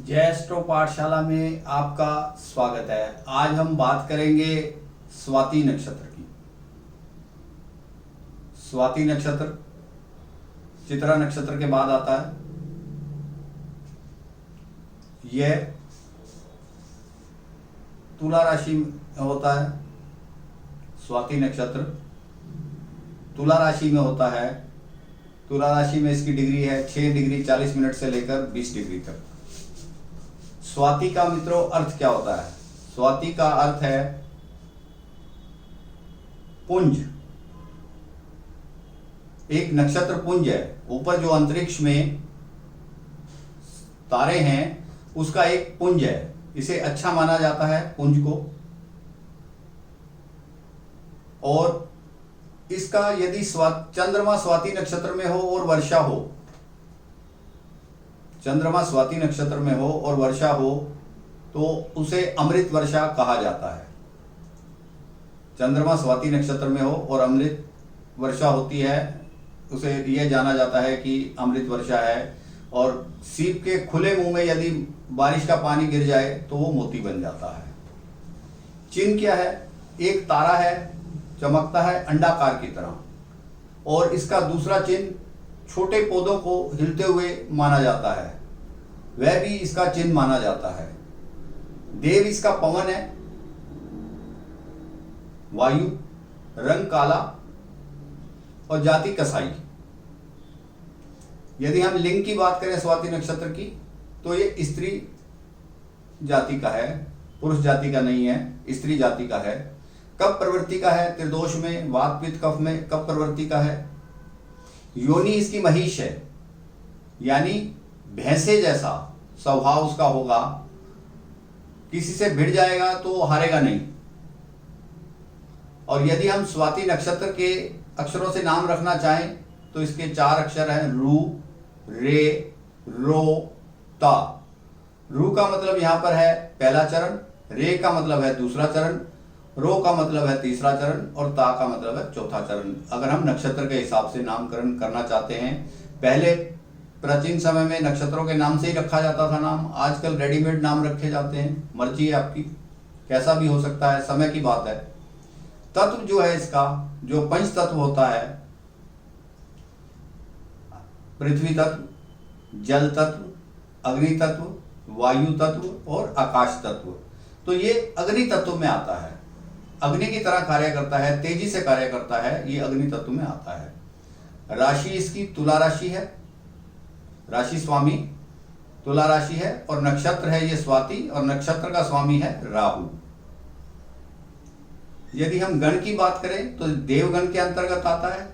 जय एस्ट्रो पाठशाला में आपका स्वागत है। आज हम बात करेंगे स्वाति नक्षत्र की। स्वाति नक्षत्र चित्रा नक्षत्र के बाद आता है। यह तुला राशि में होता है। स्वाति नक्षत्र तुला राशि में होता है। तुला राशि में इसकी डिग्री है 6 डिग्री 40 मिनट से लेकर 20 डिग्री तक। स्वाति का मित्रों अर्थ क्या होता है? स्वाति का अर्थ है पुंज। एक नक्षत्र पुंज है। ऊपर जो अंतरिक्ष में तारे हैं उसका एक पुंज है। इसे अच्छा माना जाता है पुंज को। और इसका यदि चंद्रमा स्वाति नक्षत्र में हो और वर्षा हो, चंद्रमा स्वाति नक्षत्र में हो और वर्षा हो तो उसे अमृत वर्षा कहा जाता है। चंद्रमा स्वाति नक्षत्र में हो और अमृत वर्षा होती है, उसे यह जाना जाता है कि अमृत वर्षा है। और सीप के खुले मुंह में यदि बारिश का पानी गिर जाए तो वो मोती बन जाता है। चिन्ह क्या है? एक तारा है, चमकता है अंडाकार की तरह, और इसका दूसरा चिन्ह छोटे पौधों को हिलते हुए माना जाता है, वह भी इसका चिन्ह माना जाता है। देव इसका पवन है, वायु, रंग काला और जाति कसाई। यदि हम लिंग की बात करें स्वाति नक्षत्र की तो ये स्त्री जाति का है, पुरुष जाति का नहीं है, स्त्री जाति का है। कब प्रवृत्ति का है? त्रिदोष में, वात पित्त कफ में कब प्रवृत्ति का है? योनि इसकी महिष है, यानी भैंसे जैसा स्वभाव उसका होगा। किसी से भिड़ जाएगा तो हारेगा नहीं। और यदि हम स्वाति नक्षत्र के अक्षरों से नाम रखना चाहें तो इसके 4 अक्षर हैं रू, रे, रो, ता। रू का मतलब यहां पर है पहला चरण, रे का मतलब है दूसरा चरण, रो का मतलब है तीसरा चरण और ता का मतलब है चौथा चरण। अगर हम नक्षत्र के हिसाब से नामकरण करना चाहते हैं, पहले प्राचीन समय में नक्षत्रों के नाम से ही रखा जाता था नाम। आजकल रेडीमेड नाम रखे जाते हैं, मर्जी है आपकी, कैसा भी हो सकता है, समय की बात है। तत्व जो है इसका, जो पंच तत्व होता है, पृथ्वी तत्व, जल तत्व, अग्नि तत्व, वायु तत्व और आकाश तत्व, तो ये अग्नि तत्व में आता है। अग्नि की तरह कार्य करता है, तेजी से कार्य करता है, ये अग्नि तत्व में आता है। राशि इसकी तुला राशि है, राशि स्वामी तुला राशि है, और नक्षत्र है ये स्वाति, और नक्षत्र का स्वामी है राहु। यदि हम गण की बात करें तो देवगण के अंतर्गत आता है।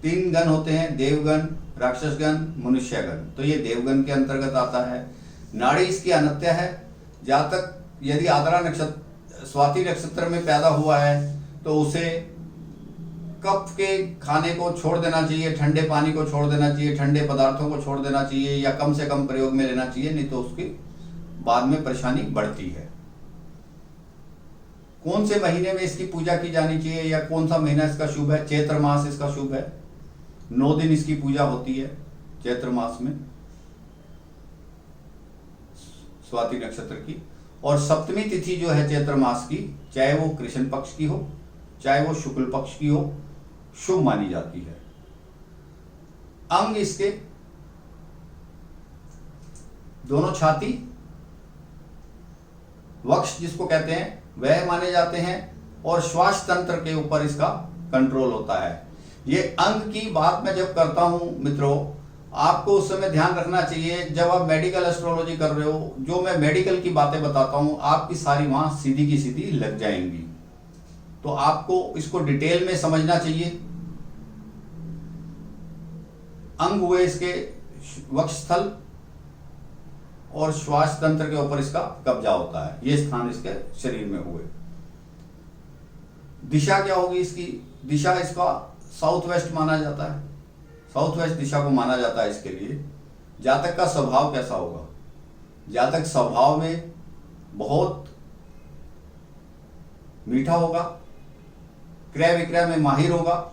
3 गण होते हैं, देवगण, राक्षसगण, मनुष्यगण, तो ये देवगण के अंतर्गत आता है। नाड़ी इसकी अनत्य है। जातक यदि आद्रा नक्षत्र स्वाति नक्षत्र में पैदा हुआ है तो उसे कफ के खाने को छोड़ देना चाहिए, ठंडे पानी को छोड़ देना चाहिए, ठंडे पदार्थों को छोड़ देना चाहिए, या कम से कम प्रयोग में लेना चाहिए, नहीं तो उसकी बाद में परेशानी बढ़ती है। कौन से महीने में इसकी पूजा की जानी चाहिए या कौन सा महीना इसका शुभ है? चैत्र मास इसका शुभ है। 9 दिन इसकी पूजा होती है चैत्र मास में स्वाति नक्षत्र की। और सप्तमी तिथि जो है चैत्र मास की, चाहे वो कृष्ण पक्ष की हो चाहे वो शुक्ल पक्ष की हो, शुभ मानी जाती है। अंग इसके दोनों छाती, वक्ष जिसको कहते हैं, वह माने जाते हैं, और श्वास तंत्र के ऊपर इसका कंट्रोल होता है। ये अंग की बात मैं जब करता हूं मित्रों, आपको उस समय ध्यान रखना चाहिए जब आप मेडिकल एस्ट्रोलॉजी कर रहे हो, जो मैं मेडिकल की बातें बताता हूं आपकी सारी वहां सीधी की सीधी लग जाएंगी। तो आपको इसको डिटेल में समझना चाहिए। अंग हुए इसके वक्षस्थल, और श्वास तंत्र के ऊपर इसका कब्जा होता है, ये स्थान इसके शरीर में हुए। दिशा क्या होगी इसकी? दिशा इसका साउथ वेस्ट माना जाता है, साउथ वेस्ट दिशा को माना जाता है इसके लिए। जातक का स्वभाव कैसा होगा? जातक स्वभाव में बहुत मीठा होगा, क्रय विक्रय में माहिर होगा,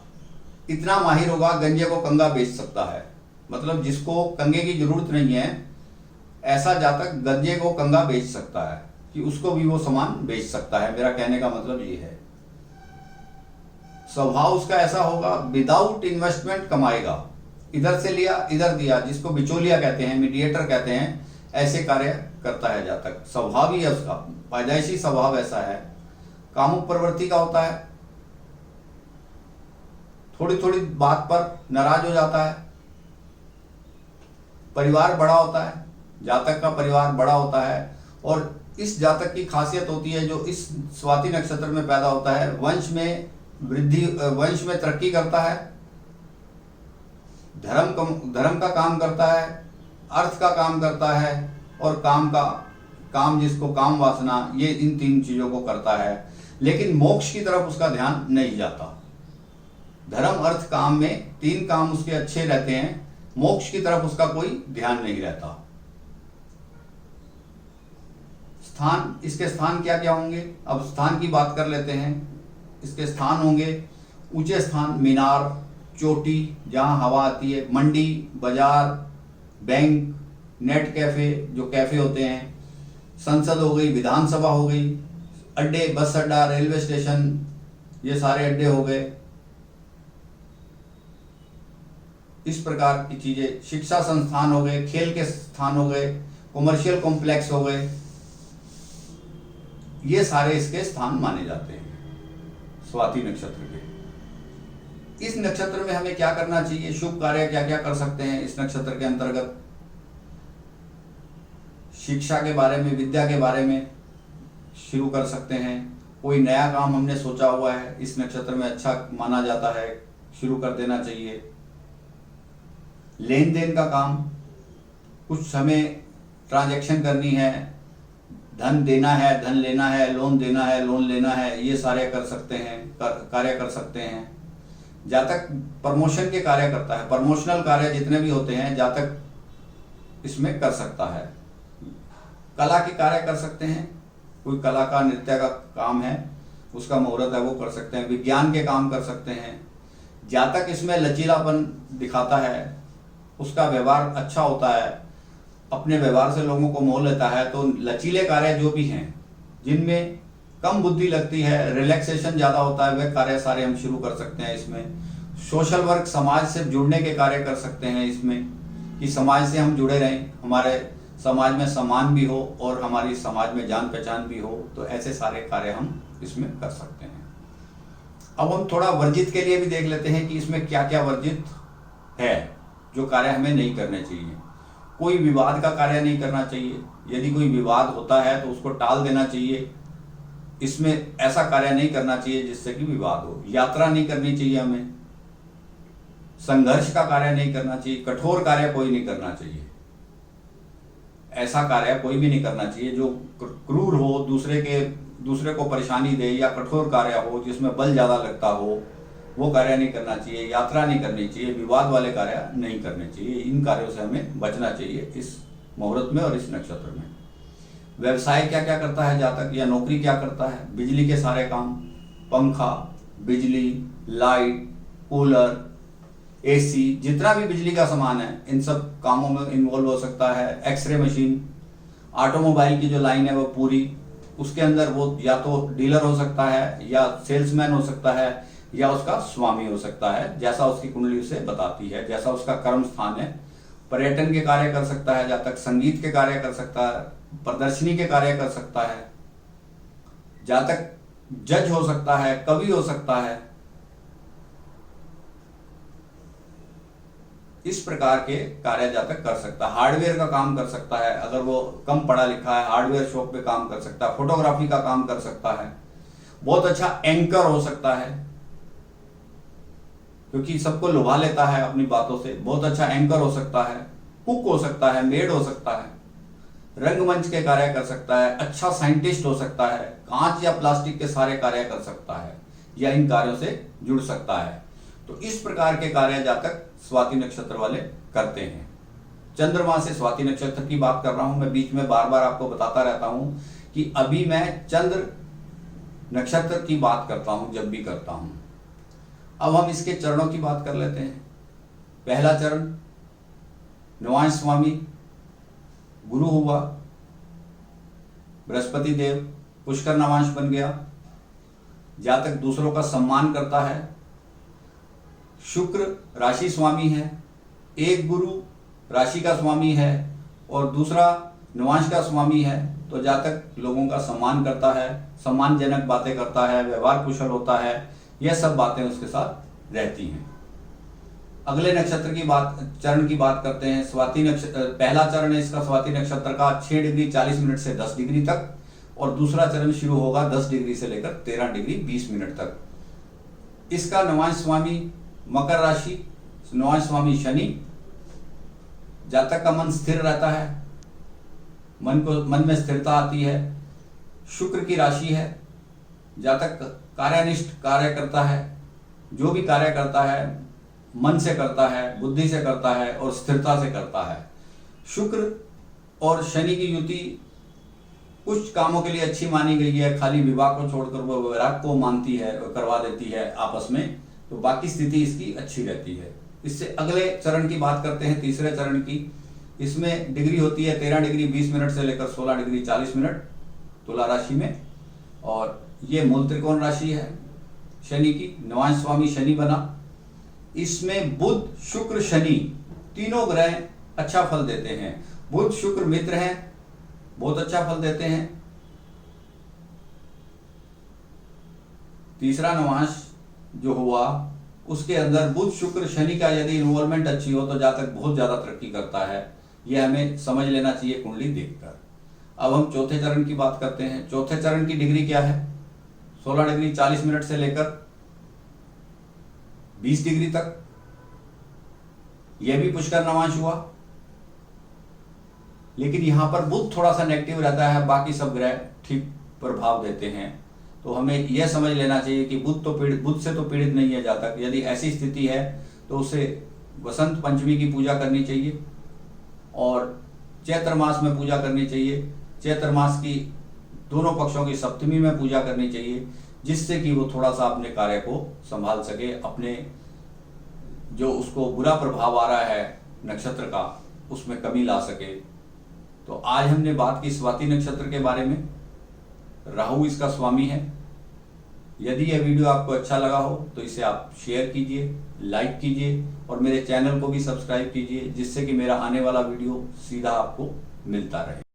इतना माहिर होगा गंजे को कंगा बेच सकता है। मतलब जिसको कंगे की जरूरत नहीं है, ऐसा जातक गंजे को कंगा बेच सकता है, कि उसको भी वो सामान बेच सकता है। मेरा कहने का मतलब ये है, स्वभाव उसका ऐसा होगा, विदाउट इन्वेस्टमेंट कमाएगा, इधर से लिया इधर दिया, जिसको बिचौलिया कहते हैं, मीडिएटर कहते हैं, ऐसे कार्य करता है जातक। स्वभाव ही है उसका, पैदाइशी स्वभाव ऐसा है। कामुक प्रवृत्ति का होता है, थोड़ी थोड़ी बात पर नाराज हो जाता है। परिवार बड़ा होता है, जातक का परिवार बड़ा होता है, और इस जातक की खासियत होती है, जो इस स्वाति नक्षत्र में पैदा होता है, वंश में वृद्धि, वंश में तरक्की करता है, धर्म का काम करता है, अर्थ का काम करता है, और काम जिसको काम वासना, ये इन 3 चीजों को करता है। लेकिन मोक्ष की तरफ उसका ध्यान नहीं जाता। धर्म अर्थ काम में 3 काम उसके अच्छे रहते हैं, मोक्ष की तरफ उसका कोई ध्यान नहीं रहता। स्थान, इसके स्थान क्या क्या होंगे? अब स्थान की बात कर लेते हैं। इसके स्थान होंगे ऊंचे स्थान, मीनार, चोटी जहां हवा आती है, मंडी, बाजार, बैंक, नेट कैफे जो कैफे होते हैं, संसद हो गई, विधानसभा हो गई, अड्डे, बस अड्डा, रेलवे स्टेशन, ये सारे अड्डे हो गए, इस प्रकार की चीजें। शिक्षा संस्थान हो गए, खेल के स्थान हो गए, कॉमर्शियल कॉम्प्लेक्स हो गए, ये सारे इसके स्थान माने जाते हैं स्वाति नक्षत्र के। इस नक्षत्र में हमें क्या करना चाहिए, शुभ कार्य क्या क्या कर सकते हैं इस नक्षत्र के अंतर्गत? शिक्षा के बारे में, विद्या के बारे में शुरू कर सकते हैं। कोई नया काम हमने सोचा हुआ है, इस नक्षत्र में अच्छा माना जाता है, शुरू कर देना चाहिए। लेन देन का काम, कुछ हमें ट्रांजैक्शन करनी है, धन देना है, धन लेना है, लोन देना है, लोन लेना है, ये सारे कर सकते हैं, कार्य कर सकते हैं। जातक प्रमोशन के कार्य करता है, प्रमोशनल कार्य जितने भी होते हैं जातक इसमें कर सकता है। कला के कार्य कर सकते हैं, कोई कला का, नृत्य का काम है, उसका मुहूर्त है, वो कर सकते हैं। विज्ञान के काम कर सकते हैं। जातक इसमें लचीलापन दिखाता है, उसका व्यवहार अच्छा होता है, अपने व्यवहार से लोगों को मोह लेता है। तो लचीले कार्य जो भी हैं, जिनमें कम बुद्धि लगती है, रिलैक्सेशन ज़्यादा होता है, वे कार्य सारे हम शुरू कर सकते हैं इसमें। सोशल वर्क, समाज से जुड़ने के कार्य कर सकते हैं इसमें, कि समाज से हम जुड़े रहें, हमारे समाज में सम्मान भी हो और हमारी समाज में जान पहचान भी हो। तो ऐसे सारे कार्य हम इसमें कर सकते हैं। अब हम थोड़ा वर्जित के लिए भी देख लेते हैं कि इसमें क्या क्या वर्जित है, जो कार्य हमें नहीं करने चाहिए। कोई विवाद का कार्य नहीं करना चाहिए, यदि कोई विवाद होता है तो उसको टाल देना चाहिए। इसमें ऐसा कार्य नहीं करना चाहिए जिससे कि विवाद हो। यात्रा नहीं करनी चाहिए हमें, संघर्ष का कार्य नहीं करना चाहिए, कठोर कार्य कोई नहीं करना चाहिए। ऐसा कार्य कोई भी नहीं करना चाहिए जो क्रूर हो, दूसरे को परेशानी दे, या कठोर कार्य हो जिसमें बल ज्यादा लगता हो, वो कार्य नहीं करना चाहिए। यात्रा नहीं करनी चाहिए, विवाद वाले कार्य नहीं करने चाहिए। इन कार्यों से हमें बचना चाहिए इस मुहूर्त में और इस नक्षत्र में। व्यवसाय क्या क्या करता है जातक, या नौकरी क्या करता है? बिजली के सारे काम, पंखा, बिजली, लाइट, कूलर, एसी, जितना भी बिजली का सामान है, इन सब कामों में इन्वॉल्व हो सकता है। एक्सरे मशीन, ऑटोमोबाइल की जो लाइन है वो पूरी, उसके अंदर वो या तो डीलर हो सकता है, या सेल्समैन हो सकता है, या उसका स्वामी हो सकता है, जैसा उसकी कुंडली उसे बताती है, जैसा उसका कर्म स्थान है। पर्यटन के कार्य कर सकता है जातक, संगीत के कार्य कर सकता है, प्रदर्शनी के कार्य कर सकता है जातक, जज हो सकता है, कवि हो सकता है। इस प्रकार के कार्य जातक कर सकता है। हार्डवेयर का काम कर सकता है, अगर वो कम पढ़ा लिखा है, हार्डवेयर शॉप पे काम कर सकता है। फोटोग्राफी का काम कर सकता है। बहुत अच्छा एंकर हो सकता है, क्योंकि सबको लुभा लेता है अपनी बातों से। बहुत अच्छा एंकर हो सकता है, कुक हो सकता है, मेड हो सकता है, रंगमंच के कार्य कर सकता है, अच्छा साइंटिस्ट हो सकता है, कांच या प्लास्टिक के सारे कार्य कर सकता है, या इन कार्यों से जुड़ सकता है। तो इस प्रकार के कार्य जातक स्वाति नक्षत्र वाले करते हैं। चंद्रमा से स्वाति नक्षत्र की बात कर रहा हूं मैं, बीच में बार बार आपको बताता रहता हूं कि अभी मैं चंद्र नक्षत्र की बात करता हूं जब भी करता हूं। अब हम इसके चरणों की बात कर लेते हैं। पहला चरण नवांश स्वामी, गुरु हुआ, बृहस्पति देव पुष्कर नवांश बन गया। जातक दूसरों का सम्मान करता है। शुक्र राशि स्वामी है, एक गुरु राशि का स्वामी है और दूसरा नवांश का स्वामी है, तो जातक लोगों का सम्मान करता है, सम्मानजनक बातें करता है, व्यवहार कुशल होता है, यह सब बातें उसके साथ रहती हैं। अगले नक्षत्र की बात, चरण की बात करते हैं। स्वाति नक्षत्र, पहला चरण है इसका स्वाति नक्षत्र का 6 डिग्री 40 मिनट से 10 डिग्री तक, और दूसरा चरण शुरू होगा 10 डिग्री से लेकर 13 डिग्री 20 मिनट तक। इसका नवांश स्वामी मकर राशि, नवांश स्वामी शनि। जातक का मन स्थिर रहता है, मन में स्थिरता आती है। शुक्र की राशि है, जातक कार्यानिष्ठ कार्य करता है, जो भी कार्य करता है मन से करता है, बुद्धि से करता है और स्थिरता से करता है। शुक्र और शनि की युति कुछ कामों के लिए अच्छी मानी गई है, खाली विवाह को छोड़कर वो वैराग को मानती है, करवा देती है आपस में, तो बाकी स्थिति इसकी अच्छी रहती है। इससे अगले चरण की बात करते हैं, तीसरे चरण की। इसमें डिग्री होती है 13 डिग्री 20 मिनट से लेकर 16 डिग्री 40 मिनट तुला राशि में, और ये मूल त्रिकोण राशि है शनि की। नवांश स्वामी शनि बना। इसमें बुध शुक्र शनि तीनों ग्रह अच्छा फल देते हैं। बुध शुक्र मित्र हैं, बहुत अच्छा फल देते हैं। तीसरा नवांश जो हुआ उसके अंदर बुध शुक्र शनि का यदि इन्वॉल्वमेंट अच्छी हो तो जातक बहुत ज्यादा तरक्की करता है, यह हमें समझ लेना चाहिए कुंडली देखकर। अब हम चौथे चरण की बात करते हैं। चौथे चरण की डिग्री क्या है? 16 डिग्री 40 मिनट से लेकर 20 डिग्री तक। यह भी पुष्कर नवांश हुआ, लेकिन यहां पर बुध थोड़ा सा नेगेटिव रहता है, बाकी सब ग्रह ठीक प्रभाव देते हैं। तो हमें यह समझ लेना चाहिए कि बुध से तो पीड़ित नहीं है जातक। यदि ऐसी स्थिति है तो उसे वसंत पंचमी की पूजा करनी चाहिए और चैत्र मास में पूजा करनी चाहिए। चैत्र मास की दोनों पक्षों की सप्तमी में पूजा करनी चाहिए, जिससे कि वो थोड़ा सा अपने कार्य को संभाल सके, अपने जो उसको बुरा प्रभाव आ रहा है नक्षत्र का उसमें कमी ला सके। तो आज हमने बात की स्वाति नक्षत्र के बारे में। राहु इसका स्वामी है। यदि यह वीडियो आपको अच्छा लगा हो तो इसे आप शेयर कीजिए, लाइक कीजिए और मेरे चैनल को भी सब्सक्राइब कीजिए, जिससे कि मेरा आने वाला वीडियो सीधा आपको मिलता रहे।